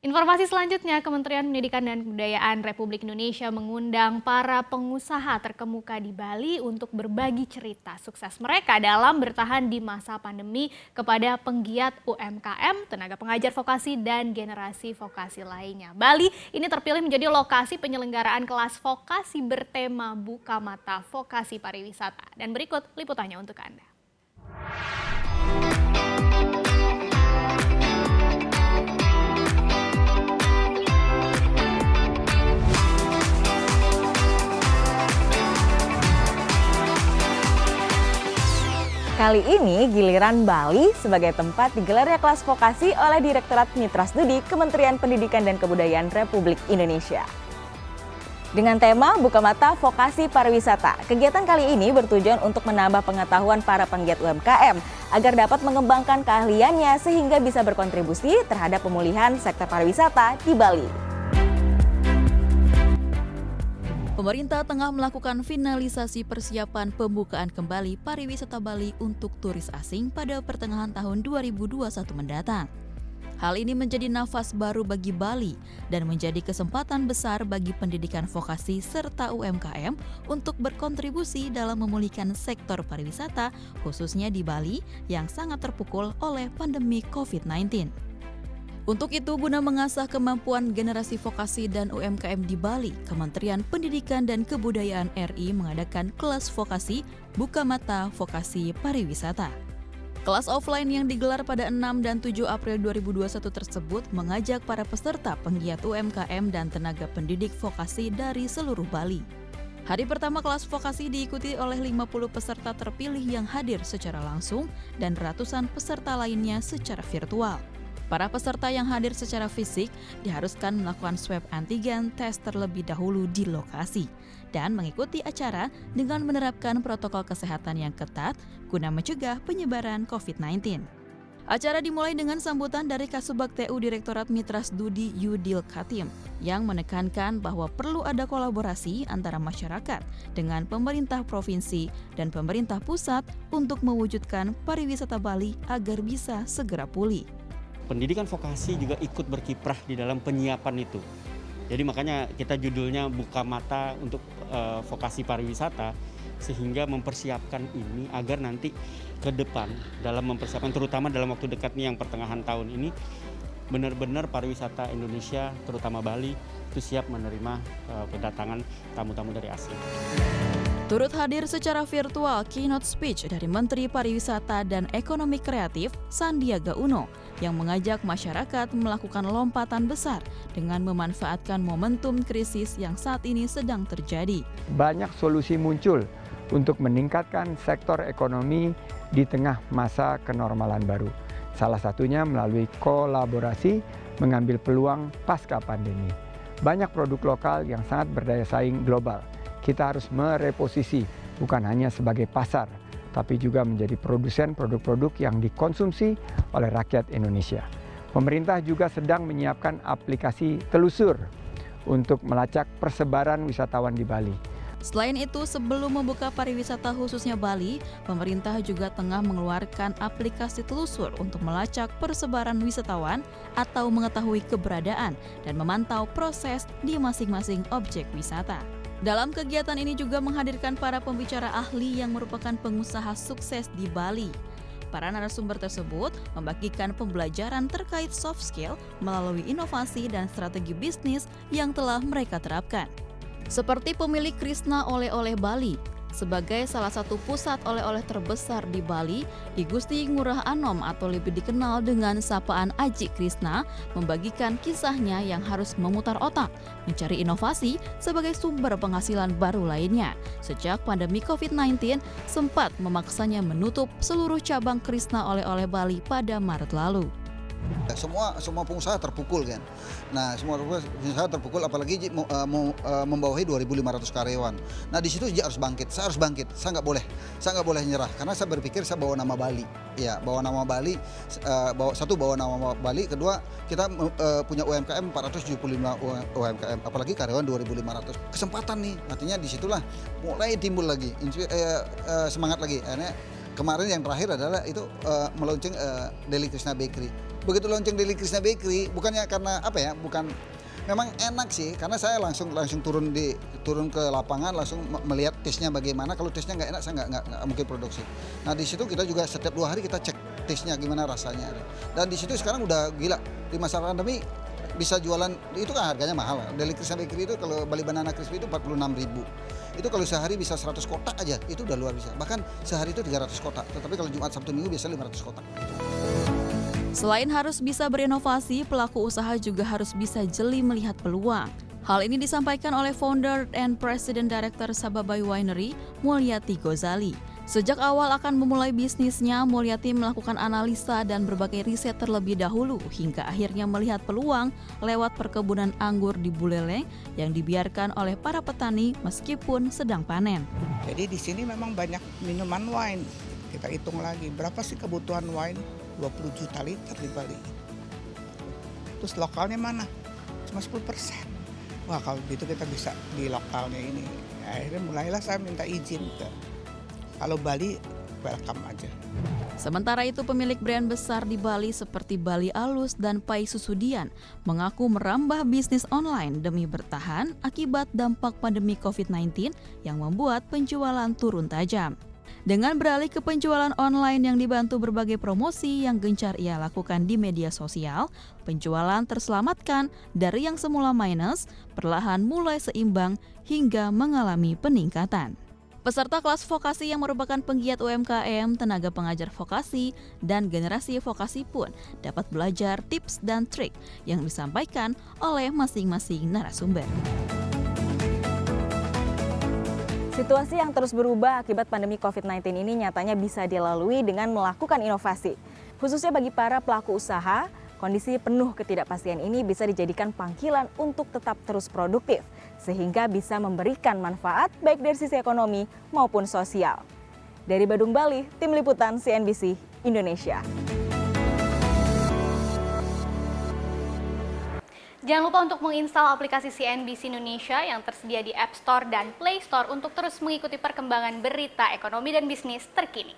Informasi selanjutnya, Kementerian Pendidikan dan Kebudayaan Republik Indonesia mengundang para pengusaha terkemuka di Bali untuk berbagi cerita sukses mereka dalam bertahan di masa pandemi kepada penggiat UMKM, tenaga pengajar vokasi, dan generasi vokasi lainnya. Bali ini terpilih menjadi lokasi penyelenggaraan kelas vokasi bertema Buka Mata Vokasi Pariwisata. Dan berikut liputannya untuk Anda. Kali ini giliran Bali sebagai tempat digelarnya kelas vokasi oleh Direktorat Mitra Studi Kementerian Pendidikan dan Kebudayaan Republik Indonesia. Dengan tema Buka Mata Vokasi Pariwisata, kegiatan kali ini bertujuan untuk menambah pengetahuan para penggiat UMKM agar dapat mengembangkan keahliannya sehingga bisa berkontribusi terhadap pemulihan sektor pariwisata di Bali. Pemerintah tengah melakukan finalisasi persiapan pembukaan kembali pariwisata Bali untuk turis asing pada pertengahan tahun 2021 mendatang. Hal ini menjadi nafas baru bagi Bali dan menjadi kesempatan besar bagi pendidikan vokasi serta UMKM untuk berkontribusi dalam memulihkan sektor pariwisata khususnya di Bali yang sangat terpukul oleh pandemi COVID-19. Untuk itu, guna mengasah kemampuan generasi vokasi dan UMKM di Bali, Kementerian Pendidikan dan Kebudayaan RI mengadakan kelas vokasi Buka Mata Vokasi Pariwisata. Kelas offline yang digelar pada 6 dan 7 April 2021 tersebut mengajak para peserta penggiat UMKM dan tenaga pendidik vokasi dari seluruh Bali. Hari pertama kelas vokasi diikuti oleh 50 peserta terpilih yang hadir secara langsung dan ratusan peserta lainnya secara virtual. Para peserta yang hadir secara fisik diharuskan melakukan swab antigen tes terlebih dahulu di lokasi dan mengikuti acara dengan menerapkan protokol kesehatan yang ketat guna mencegah penyebaran COVID-19. Acara dimulai dengan sambutan dari Kasubag TU Direktorat Mitra Studi Yudil Katim yang menekankan bahwa perlu ada kolaborasi antara masyarakat dengan pemerintah provinsi dan pemerintah pusat untuk mewujudkan pariwisata Bali agar bisa segera pulih. Pendidikan vokasi juga ikut berkiprah di dalam penyiapan itu. Jadi makanya kita judulnya Buka Mata untuk vokasi pariwisata sehingga mempersiapkan ini agar nanti ke depan dalam mempersiapkan terutama dalam waktu dekat nih yang pertengahan tahun ini benar-benar pariwisata Indonesia terutama Bali itu siap menerima kedatangan tamu-tamu dari asing. Turut hadir secara virtual keynote speech dari Menteri Pariwisata dan Ekonomi Kreatif Sandiaga Uno yang mengajak masyarakat melakukan lompatan besar dengan memanfaatkan momentum krisis yang saat ini sedang terjadi. Banyak solusi muncul untuk meningkatkan sektor ekonomi di tengah masa kenormalan baru. Salah satunya melalui kolaborasi mengambil peluang pasca pandemi. Banyak produk lokal yang sangat berdaya saing global. Kita harus mereposisi bukan hanya sebagai pasar, tapi juga menjadi produsen produk-produk yang dikonsumsi oleh rakyat Indonesia. Pemerintah juga sedang menyiapkan aplikasi telusur untuk melacak persebaran wisatawan di Bali. Selain itu, sebelum membuka pariwisata khususnya Bali, pemerintah juga tengah mengeluarkan aplikasi telusur untuk melacak persebaran wisatawan atau mengetahui keberadaan dan memantau proses di masing-masing objek wisata. Dalam kegiatan ini juga menghadirkan para pembicara ahli yang merupakan pengusaha sukses di Bali. Para narasumber tersebut membagikan pembelajaran terkait soft skill melalui inovasi dan strategi bisnis yang telah mereka terapkan. Seperti pemilik Krishna Oleh-oleh Bali, sebagai salah satu pusat oleh-oleh terbesar di Bali, I Gusti Ngurah Anom atau lebih dikenal dengan sapaan Aji Krishna membagikan kisahnya yang harus memutar otak, mencari inovasi sebagai sumber penghasilan baru lainnya. Sejak pandemi COVID-19 sempat memaksanya menutup seluruh cabang Krishna Oleh-oleh Bali pada Maret lalu. Semua pengusaha terpukul kan. Nah, semua pengusaha terpukul apalagi membawahi 2.500 karyawan. Nah, di situ dia harus bangkit. Saya harus bangkit. Saya nggak boleh nyerah karena saya berpikir saya bawa nama Bali. Ya, bawa nama Bali. Bawa nama Bali. Kedua, kita punya UMKM 475 UMKM, apalagi karyawan 2.500. Kesempatan nih. Artinya disitulah mulai timbul lagi semangat lagi. Akhirnya kemarin yang terakhir adalah itu meluncing Deli Krishna Bakery. Begitu launching Deli Krishna Bakery, bukannya karena apa ya, bukan, memang enak sih, karena saya langsung turun ke lapangan, langsung melihat taste-nya bagaimana. Kalau taste-nya nggak enak, saya nggak mungkin produksi. Nah di situ kita juga setiap 2 hari kita cek taste-nya gimana, rasanya. Dan di situ sekarang udah gila, di masa pandemi bisa jualan, itu kan harganya mahal. Deli Krishna Bakery itu kalau Bali Banana Crispy itu 46.000. Itu kalau sehari bisa 100 kotak aja, itu udah luar biasa. Bahkan sehari itu 300 kotak, tetapi kalau Jumat, Sabtu, Minggu biasanya 500 kotak. Selain harus bisa berinovasi, pelaku usaha juga harus bisa jeli melihat peluang. Hal ini disampaikan oleh founder and president director Sababai Winery, Mulyati Gozali. Sejak awal akan memulai bisnisnya, Mulyati melakukan analisa dan berbagai riset terlebih dahulu hingga akhirnya melihat peluang lewat perkebunan anggur di Buleleng yang dibiarkan oleh para petani meskipun sedang panen. Jadi di sini memang banyak minuman wine. Kita hitung lagi berapa sih kebutuhan wine? 20 juta liter di Bali. Terus lokalnya mana? Cuma 10%. Wah kalau gitu kita bisa di lokalnya ini. Akhirnya mulailah saya minta izin ke. Kalau Bali, welcome aja. Sementara itu pemilik brand besar di Bali seperti Bali Alus dan Pai Susudian mengaku merambah bisnis online demi bertahan akibat dampak pandemi COVID-19 yang membuat penjualan turun tajam. Dengan beralih ke penjualan online yang dibantu berbagai promosi yang gencar ia lakukan di media sosial, penjualan terselamatkan dari yang semula minus, perlahan mulai seimbang hingga mengalami peningkatan. Peserta kelas vokasi yang merupakan penggiat UMKM, tenaga pengajar vokasi, dan generasi vokasi pun dapat belajar tips dan trik yang disampaikan oleh masing-masing narasumber. Situasi yang terus berubah akibat pandemi COVID-19 ini nyatanya bisa dilalui dengan melakukan inovasi. Khususnya bagi para pelaku usaha, kondisi penuh ketidakpastian ini bisa dijadikan panggilan untuk tetap terus produktif, sehingga bisa memberikan manfaat baik dari sisi ekonomi maupun sosial. Dari Badung, Bali, Tim Liputan CNBC Indonesia. Jangan lupa untuk menginstal aplikasi CNBC Indonesia yang tersedia di App Store dan Play Store untuk terus mengikuti perkembangan berita ekonomi dan bisnis terkini.